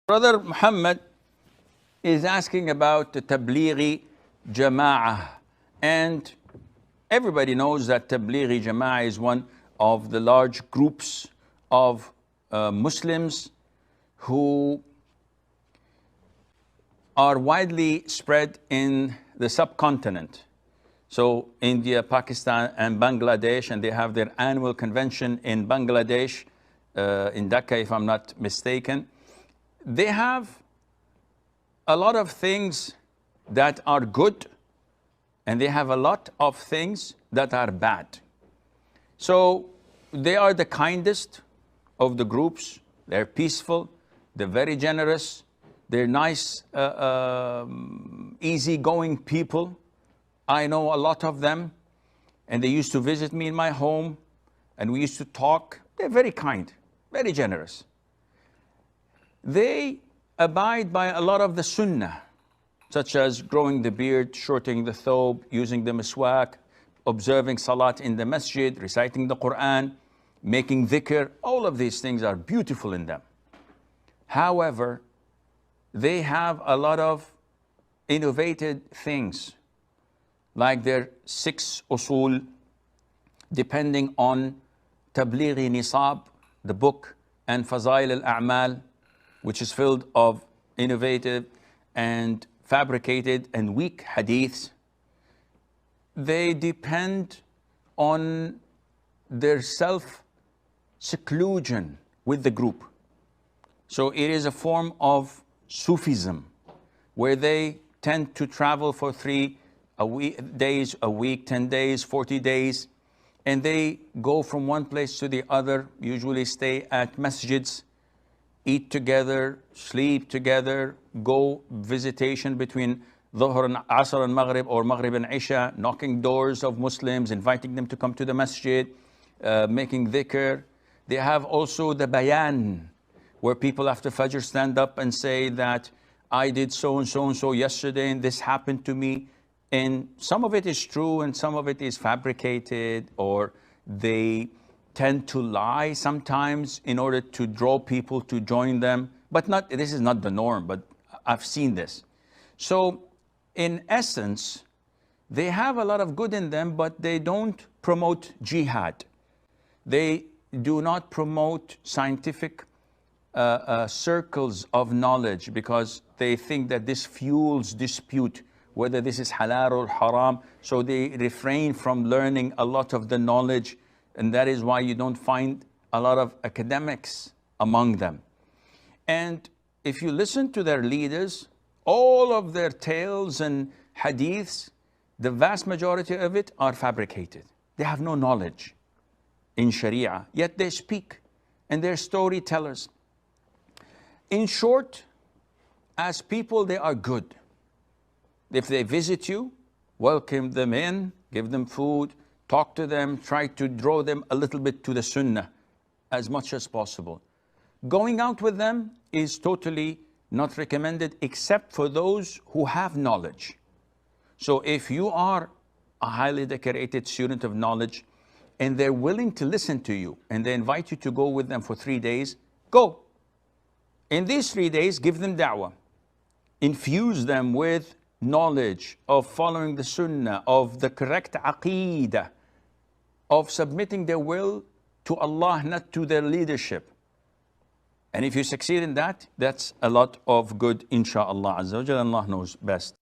Brother Muhammad is asking about the Tableeghi Jamaat, and everybody knows that Tableeghi Jamaat is one of the large groups of Muslims who are widely spread in the subcontinent. So India, Pakistan, and Bangladesh, and they have their annual convention in Bangladesh, in Dhaka, if I'm not mistaken. They have a lot of things that are good, and they have a lot of things that are bad. So they are the kindest of the groups. They're peaceful, they're very generous, they're nice, easygoing people. I know a lot of them, and they used to visit me in my home, and we used to talk. They're very kind, very generous. They abide by a lot of the sunnah, such as growing the beard, shortening the thobe, using the miswak, observing salat in the masjid, reciting the Qur'an, making dhikr. All of these things are beautiful in them. However, they have a lot of innovated things, like their 6 usul, depending on Tableeghi Nisab, the book, and Fazail al-A'mal, which is filled of innovative and fabricated and weak hadiths. They depend on their self-seclusion with the group. So it is a form of Sufism, where they tend to travel for 3 days a week, 10 days, 40 days, and they go from one place to the other, usually stay at masjids, eat together, sleep together, go visitation between Dhuhr and Asr and Maghrib, or Maghrib and Isha, knocking doors of Muslims, inviting them to come to the masjid, making dhikr. They have also the bayan, where people after Fajr stand up and say that I did so and so and so yesterday, and this happened to me. And some of it is true, and some of it is fabricated, or they tend to lie sometimes in order to draw people to join them. But this is not the norm, but I've seen this. So in essence, they have a lot of good in them, but they don't promote jihad. They do not promote scientific circles of knowledge, because they think that this fuels dispute, whether this is halal or haram. So they refrain from learning a lot of the knowledge, and that is why you don't find a lot of academics among them. And if you listen to their leaders, all of their tales and hadiths, the vast majority of it are fabricated. They have no knowledge in Sharia, yet they speak, and they're storytellers. In short, as people, they are good. If they visit you, welcome them in, give them food, talk to them, try to draw them a little bit to the sunnah as much as possible. Going out with them is totally not recommended, except for those who have knowledge. So if you are a highly decorated student of knowledge, and they're willing to listen to you, and they invite you to go with them for 3 days, go. In these 3 days, give them da'wah. Infuse them with knowledge of following the sunnah, of the correct aqeedah, of submitting their will to Allah, not to their leadership. And if you succeed in that, that's a lot of good, insha'Allah Azza wa Jalla. Allah knows best.